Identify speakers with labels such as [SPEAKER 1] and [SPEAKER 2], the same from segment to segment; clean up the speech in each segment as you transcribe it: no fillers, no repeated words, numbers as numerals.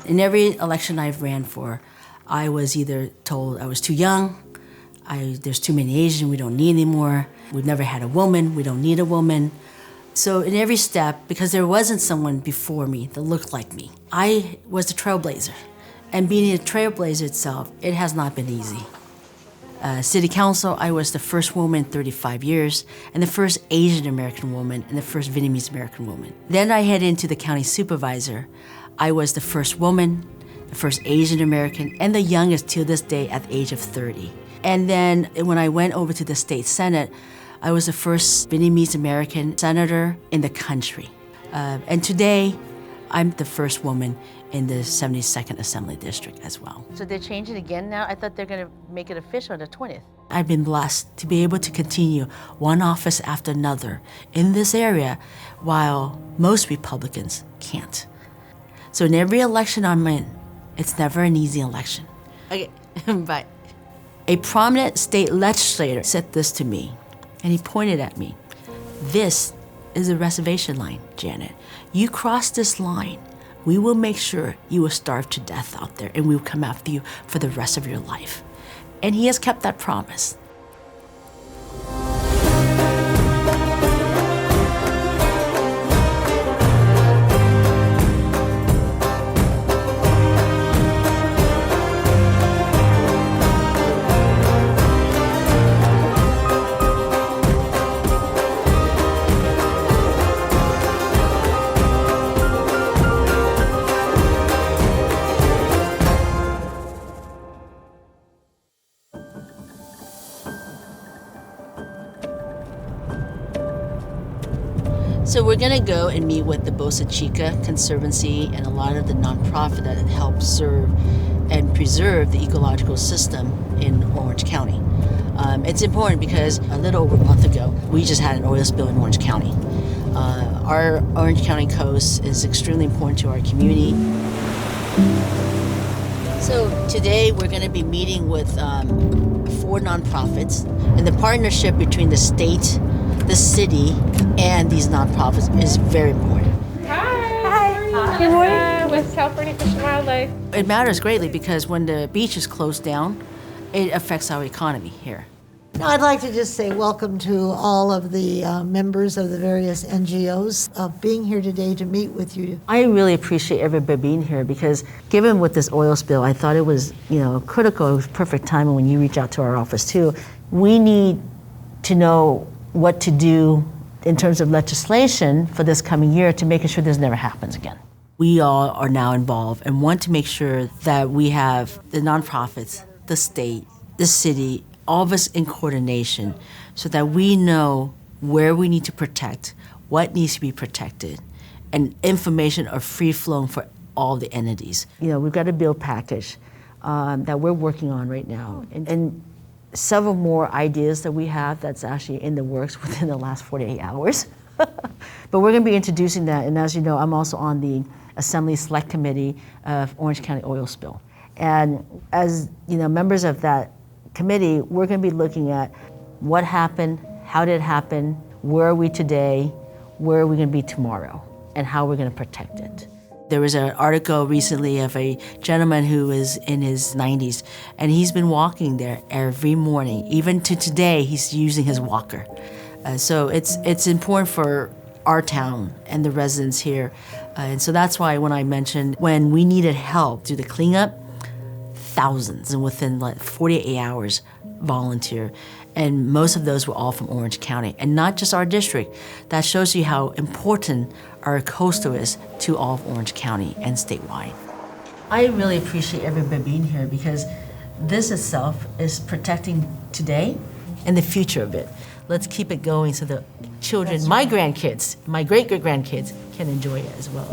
[SPEAKER 1] In every election I've ran for, I was either told I was too young, there's too many Asians, we don't need any more. We've never had a woman, we don't need a woman. So in every step, because there wasn't someone before me that looked like me, I was the trailblazer. And being a trailblazer itself, it has not been easy. City Council, I was the first woman in 35 years, and the first Asian American woman, and the first Vietnamese American woman. Then I head into the county supervisor. I was the first woman, the first Asian American, and the youngest till this day at the age of 30. And then when I went over to the state senate, I was the first Vietnamese American senator in the country. And today, I'm the first woman in the 72nd Assembly District as well. So they changed it again now? I thought they're gonna make it official on the 20th. I've been blessed to be able to continue one office after another in this area while most Republicans can't. So in every election I'm in, it's never an easy election. Okay, but a prominent state legislator said this to me, and he pointed at me. This is a reservation line, Janet. You cross this line, we will make sure you will starve to death out there, and we will come after you for the rest of your life. And he has kept that promise. So we're gonna go and meet with the BOLSA CHICA Conservancy and a lot of the nonprofit that help serve and preserve the ecological system in Orange County. It's important because a little over a month ago, we just had an oil spill in Orange County. Our Orange County coast is extremely important to our community. So today we're gonna be meeting with 4 nonprofits, and the partnership between the state, the city, and these nonprofits is very important.
[SPEAKER 2] Hi. Good morning. With California Fish and Wildlife.
[SPEAKER 1] It matters greatly because when the beach is closed down, it affects our economy here.
[SPEAKER 3] Now, I'd like to just say welcome to all of the members of the various NGOs of being here today to meet with you.
[SPEAKER 1] I really appreciate everybody being here because given with this oil spill, I thought it was, critical. It was perfect timing when you reach out to our office too. We need to know what to do in terms of legislation for this coming year to make sure this never happens again. We all are now involved and want to make sure that we have the nonprofits, the state, the city, all of us in coordination so that we know where we need to protect, what needs to be protected, and information are free flowing for all the entities. We've got a bill package that we're working on right now. And several more ideas that we have that's actually in the works within the last 48 hours. But we're gonna be introducing that, and as you know, I'm also on the Assembly Select Committee of Orange County Oil Spill. And as members of that committee, we're gonna be looking at what happened, how did it happen, where are we today, where are we gonna be tomorrow, and how we're gonna protect it. There was an article recently of a gentleman who is in his 90s, and he's been walking there every morning. Even to today, he's using his walker. So it's important for our town and the residents here. And so that's why when I mentioned when we needed help do the cleanup, thousands, and within 48 hours, volunteer. And most of those were all from Orange County, and not just our district. That shows you how important our coastal is to all of Orange County and statewide. I really appreciate everybody being here because this itself is protecting today and the future of it. Let's keep it going so the children, my grandkids, my great-great-grandkids can enjoy it as well.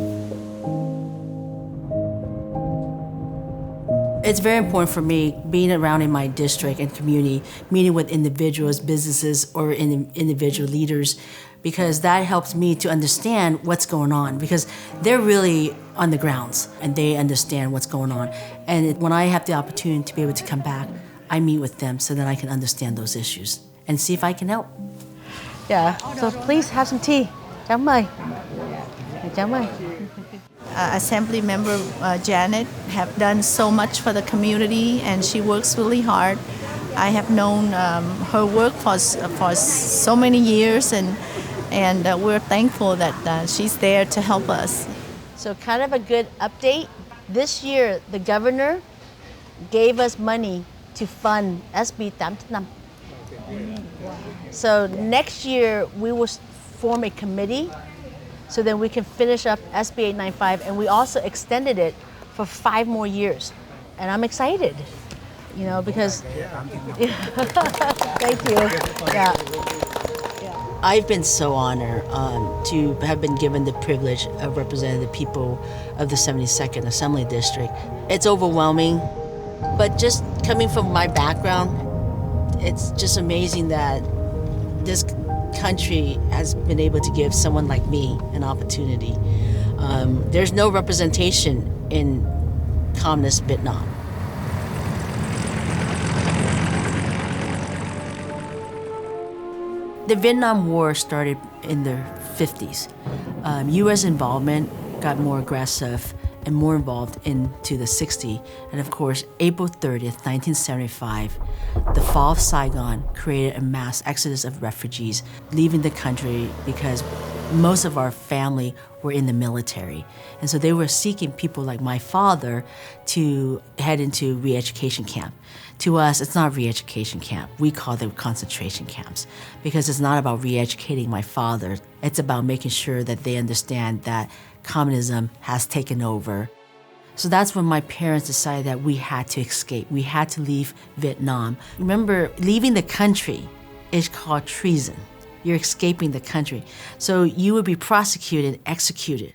[SPEAKER 1] It's very important for me being around in my district and community, meeting with individuals, businesses, or individual leaders, because that helps me to understand what's going on, because they're really on the grounds and they understand what's going on. And when I have the opportunity to be able to come back, I meet with them so that I can understand those issues and see if I can help. Yeah, so please have some tea. Chào mời. Chào mời.
[SPEAKER 4] Assembly Member Janet have done so much for the community, and she works really hard. I have known her work for so many years, and we're thankful that she's there to help us.
[SPEAKER 1] So kind of a good update. This year, the governor gave us money to fund SB 895. So next year, we will form a committee so then we can finish up SB 895, and we also extended it for 5 more years. And I'm excited, because, thank you. Yeah. I've been so honored to have been given the privilege of representing the people of the 72nd Assembly District. It's overwhelming, but just coming from my background, it's just amazing that this country has been able to give someone like me an opportunity. There's no representation in communist Vietnam. The Vietnam War started in the 50s. U.S. involvement got more aggressive and more involved into the 60s. And of course, April 30th, 1975, the fall of Saigon created a mass exodus of refugees leaving the country because most of our family were in the military. And so they were seeking people like my father to head into re-education camp. To us, it's not re-education camp. We call them concentration camps because it's not about re-educating my father. It's about making sure that they understand that communism has taken over. So that's when my parents decided that we had to escape. We had to leave Vietnam. Remember, leaving the country is called treason. You're escaping the country. So you would be prosecuted, executed.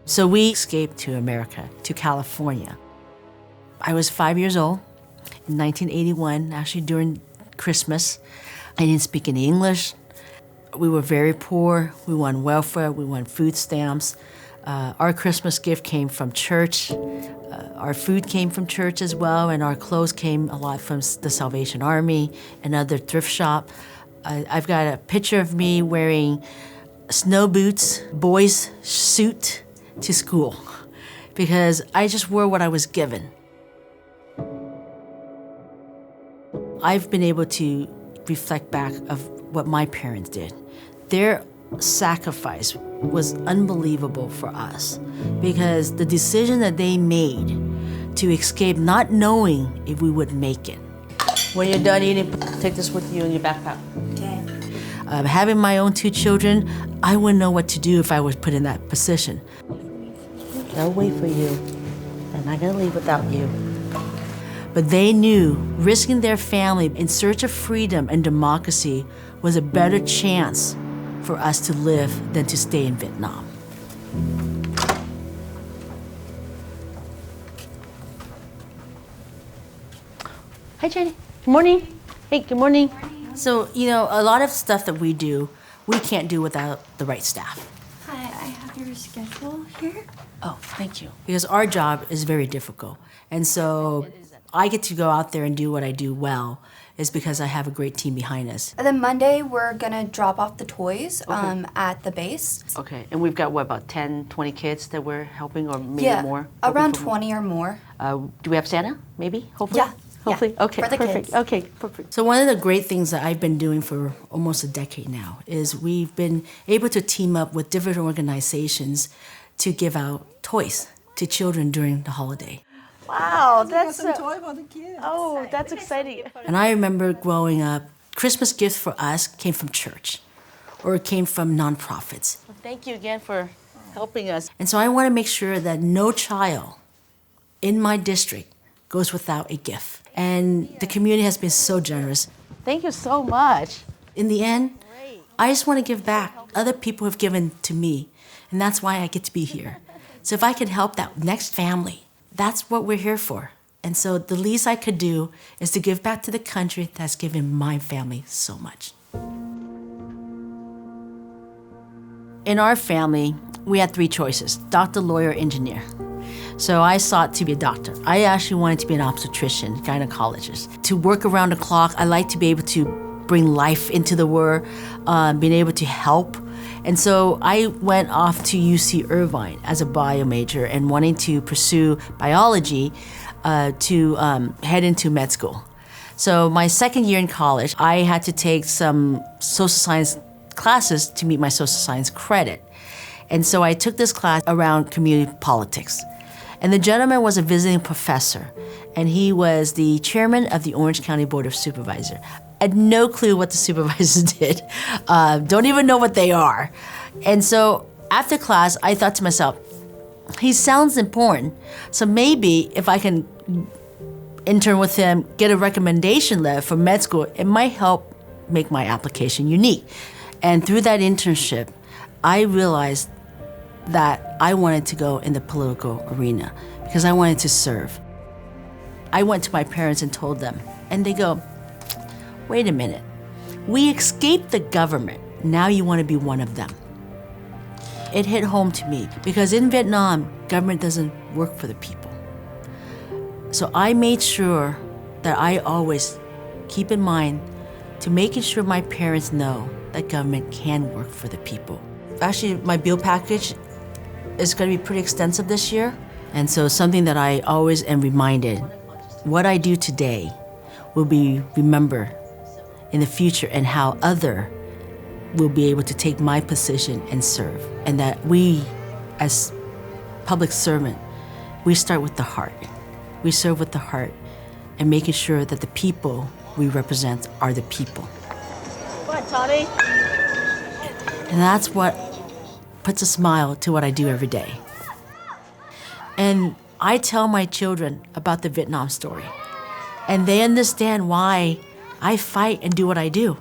[SPEAKER 1] So we escaped to America, to California. I was 5 years old in 1981, actually during Christmas. I didn't speak any English. We were very poor. We were on welfare. We were on food stamps. Our Christmas gift came from church. Our food came from church as well, and our clothes came a lot from the Salvation Army and other thrift shop. I've got a picture of me wearing snow boots, boy's suit to school because I just wore what I was given. I've been able to reflect back of what my parents did. Their sacrifice was unbelievable for us because the decision that they made to escape, not knowing if we would make it. When you're done eating, take this with you in your backpack. Okay. Having my own 2 children, I wouldn't know what to do if I was put in that position. They'll wait for you. They're not gonna leave without you. But they knew risking their family in search of freedom and democracy was a better chance for us to live than to stay in Vietnam. Hi, Jenny. Good morning. Hey, good morning. Good morning. So, a lot of stuff that we do, we can't do without the right staff.
[SPEAKER 5] Hi, I have your schedule here.
[SPEAKER 1] Oh, thank you. Because our job is very difficult. And so I get to go out there and do what I do well is because I have a great team behind us.
[SPEAKER 5] And then Monday, we're going to drop off the toys at the base.
[SPEAKER 1] Okay, and we've got, about 10, 20 kids that we're helping, or maybe more?
[SPEAKER 5] Around 20 or more.
[SPEAKER 1] Do we have Santa, maybe, hopefully?
[SPEAKER 5] Yeah.
[SPEAKER 1] Hopefully?
[SPEAKER 5] Yeah,
[SPEAKER 1] okay,
[SPEAKER 5] for the
[SPEAKER 1] perfect.
[SPEAKER 5] kids.
[SPEAKER 1] Okay, perfect. So one of the great things that I've been doing for almost a decade now is we've been able to team up with different organizations to give out toys to children during the holiday. Wow, that's
[SPEAKER 3] some toy for the kids.
[SPEAKER 1] Oh, that's exciting. And I remember growing up, Christmas gifts for us came from church or it came from nonprofits. Well, thank you again for helping us. And so I want to make sure that no child in my district goes without a gift. And the community has been so generous. Thank you so much. In the end, I just want to give back. Other people have given to me, and that's why I get to be here. So if I can help that next family, that's what we're here for. And so the least I could do is to give back to the country that's given my family so much. In our family, we had 3 choices: doctor, lawyer, engineer. So I sought to be a doctor. I actually wanted to be an obstetrician, gynecologist. To work around the clock, I like to be able to bring life into the world, being able to help And so I went off to UC Irvine as a bio major and wanting to pursue biology to head into med school. So my second year in college, I had to take some social science classes to meet my social science credit. And so I took this class around community politics. And the gentleman was a visiting professor, and he was the chairman of the Orange County Board of Supervisors. I had no clue what the supervisors did. Don't even know what they are. And so after class, I thought to myself, he sounds important, so maybe if I can intern with him, get a recommendation letter for med school, it might help make my application unique. And through that internship, I realized that I wanted to go in the political arena because I wanted to serve. I went to my parents and told them, and they go, wait a minute, we escaped the government, now you want to be one of them. It hit home to me because in Vietnam, government doesn't work for the people. So I made sure that I always keep in mind to making sure my parents know that government can work for the people. Actually, my bill package is going to be pretty extensive this year. And so something that I always am reminded, what I do today will be remembered in the future and how other will be able to take my position and serve. And that we, as public servant, we start with the heart. We serve with the heart and making sure that the people we represent are the people.
[SPEAKER 4] Go ahead, Tony.
[SPEAKER 1] And that's what puts a smile to what I do every day. And I tell my children about the Vietnam story. And they understand why I fight and do what I do.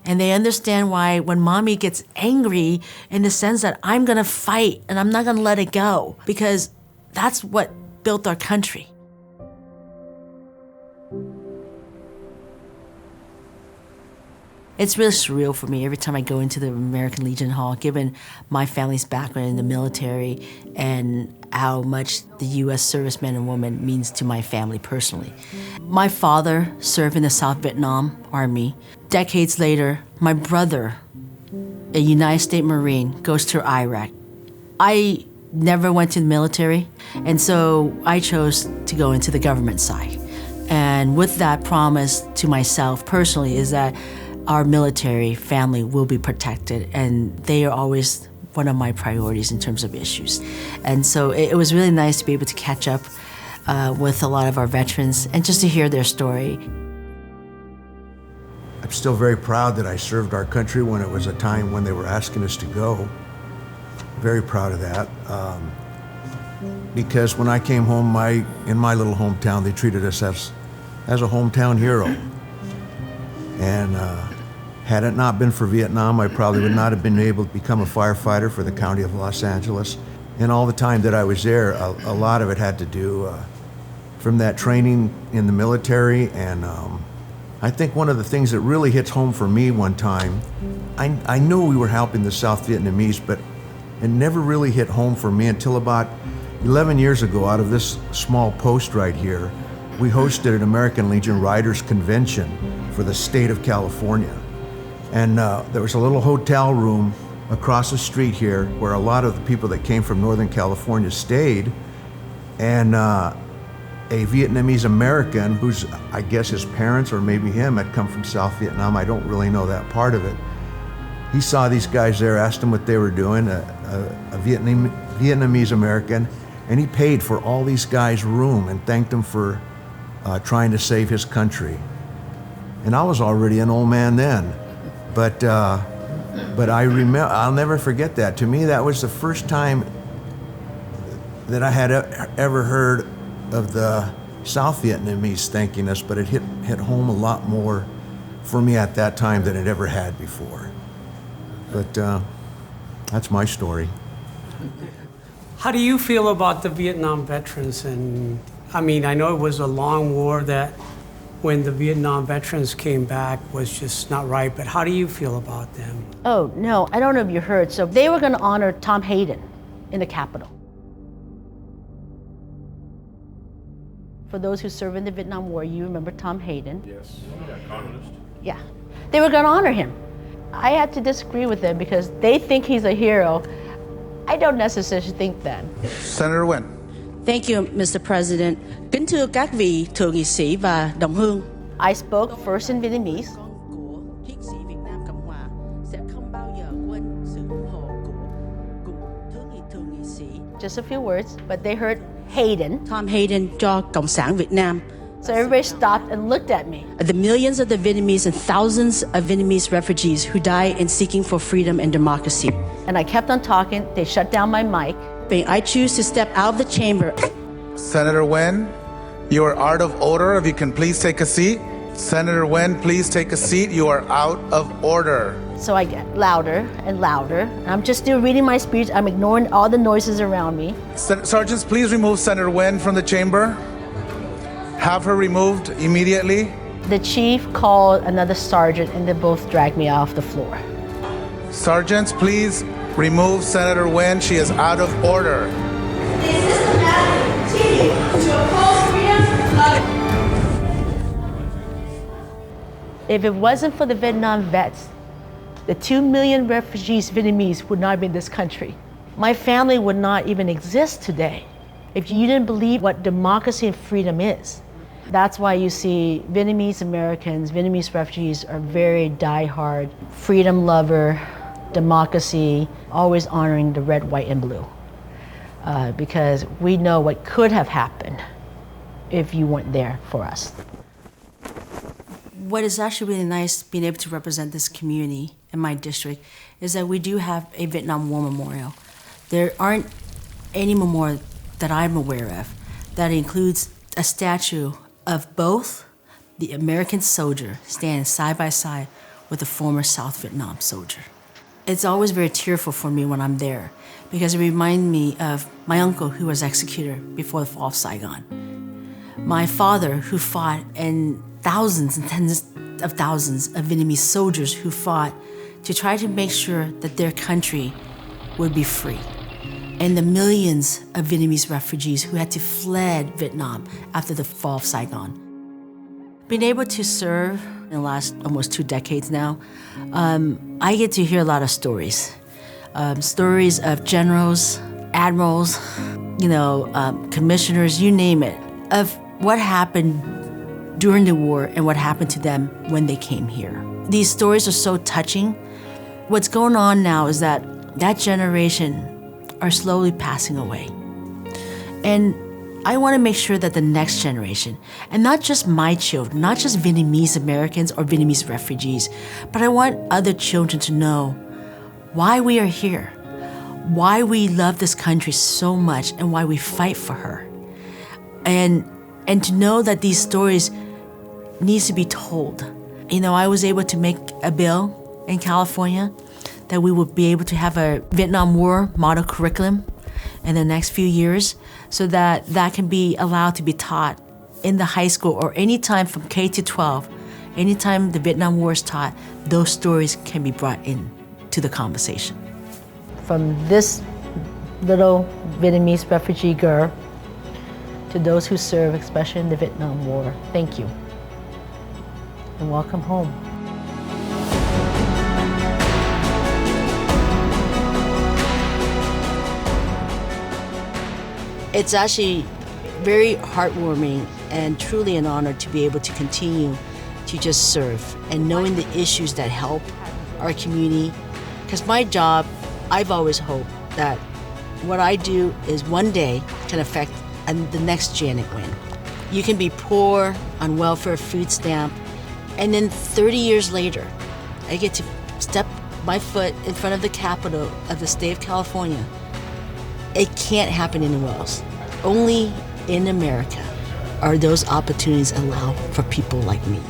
[SPEAKER 1] And they understand why when mommy gets angry in the sense that I'm gonna fight and I'm not gonna let it go, because that's what built our country. It's really surreal for me every time I go into the American Legion Hall, given my family's background in the military and how much the U.S. servicemen and women means to my family personally. My father served in the South Vietnam Army. Decades later, my brother, a United States Marine, goes to Iraq. I never went to the military, and so I chose to go into the government side. And with that promise to myself personally is that our military family will be protected, and they are always one of my priorities in terms of issues. And so it was really nice to be able to catch up with a lot of our veterans and just to hear their story.
[SPEAKER 6] I'm still very proud that I served our country when it was a time when they were asking us to go. Very proud of that. Because when I came home, in my little hometown, they treated us as a hometown hero. And had it not been for Vietnam, I probably would not have been able to become a firefighter for the County of Los Angeles. And all the time that I was there, a lot of it had to do from that training in the military. And I think one of the things that really hits home for me one time, I knew we were helping the South Vietnamese, but it never really hit home for me until about 11 years ago. Out of this small post right here, we hosted an American Legion Riders Convention for the state of California. And there was a little hotel room across the street here where a lot of the people that came from Northern California stayed. And a Vietnamese American, who's, I guess his parents or maybe him had come from South Vietnam, I don't really know that part of it. He saw these guys there, asked them what they were doing, a Vietnamese American, and he paid for all these guys' room and thanked them for trying to save his country. And I was already an old man then, but I remember, I'll never forget that. To me, that was the first time that I had ever heard of the South Vietnamese thanking us, but it hit home a lot more for me at that time than it ever had before. But that's my story.
[SPEAKER 7] How do you feel about the Vietnam veterans? And I mean, I know it was a long war that when the Vietnam veterans came back was just not right, but how do you feel about them?
[SPEAKER 1] Oh, no, I don't know if you heard. So they were going to honor Tom Hayden in the Capitol. For those who served in the Vietnam War, you remember Tom Hayden.
[SPEAKER 8] Yes, yeah, communist.
[SPEAKER 1] Yeah, they were going to honor him. I had to disagree with them because they think he's a hero. I don't necessarily think that.
[SPEAKER 8] Senator Nguyen.
[SPEAKER 9] Thank you, Mr. President. Kính thưa các vị thượng nghị sĩ và đồng hương.
[SPEAKER 1] I spoke first in Vietnamese.
[SPEAKER 9] Của thiết sĩ Việt Nam Cộng hòa sẽ không bao giờ quên sự ủng hộ của thượng nghị sĩ
[SPEAKER 1] Just a few words, but they heard Hayden.
[SPEAKER 9] Tom Hayden cho Cộng sản Việt Nam.
[SPEAKER 1] So everybody stopped and looked at me.
[SPEAKER 9] The millions of the Vietnamese and thousands of Vietnamese refugees who died in seeking for freedom and democracy.
[SPEAKER 1] And I kept on talking. They shut down my mic.
[SPEAKER 9] I choose to step out of the chamber.
[SPEAKER 8] Senator Nguyen, you are out of order. If you can please take a seat. Senator Nguyen, please take a seat. You are out of order.
[SPEAKER 1] So I get louder and louder. I'm just still reading my speech. I'm ignoring all the noises around me.
[SPEAKER 8] Sergeants, please remove Senator Nguyen from the chamber. Have her removed immediately.
[SPEAKER 1] The chief called another sergeant and they both dragged me off the floor.
[SPEAKER 8] Sergeants, please remove Senator Nguyen. She is out of order.
[SPEAKER 1] If it wasn't for the Vietnam vets, the 2 million refugees Vietnamese would not be in this country. My family would not even exist today if you didn't believe what democracy and freedom is. That's why you see Vietnamese Americans, Vietnamese refugees are very die-hard, freedom lover, democracy, always honoring the red, white, and blue. Because we know what could have happened if you weren't there for us.
[SPEAKER 10] What is actually really nice being able to represent this community in my district is that we do have a Vietnam War Memorial. There aren't any memorial that I'm aware of that includes a statue of both the American soldier standing side by side with a former South Vietnam soldier. It's always very tearful for me when I'm there because it reminds me of my uncle who was executed before the fall of Saigon. My father who fought, and thousands and tens of thousands of Vietnamese soldiers who fought to try to make sure that their country would be free. And the millions of Vietnamese refugees who had to fled Vietnam after the fall of Saigon. Being able to serve in the last almost 2 decades now, I get to hear a lot of stories. Stories of generals, admirals, commissioners, you name it, of what happened during the war and what happened to them when they came here. These stories are so touching. What's going on now is that generation are slowly passing away. And I want to make sure that the next generation, and not just my children, not just Vietnamese Americans or Vietnamese refugees, but I want other children to know why we are here, why we love this country so much, and why we fight for her. And to know that these stories needs to be told. I was able to make a bill in California that we would be able to have a Vietnam War model curriculum in the next few years so that can be allowed to be taught in the high school or anytime from K to 12. Anytime the Vietnam War is taught, those stories can be brought in to the conversation.
[SPEAKER 1] From this little Vietnamese refugee girl to those who serve, especially in the Vietnam War, thank you and welcome home.
[SPEAKER 10] It's actually very heartwarming and truly an honor to be able to continue to just serve and knowing the issues that help our community. Because my job, I've always hoped that what I do is one day can affect the next Janet Nguyen. You can be poor, on welfare, food stamp, and then 30 years later, I get to step my foot in front of the Capitol of the state of California. It can't happen anywhere else. Only in America are those opportunities allowed for people like me.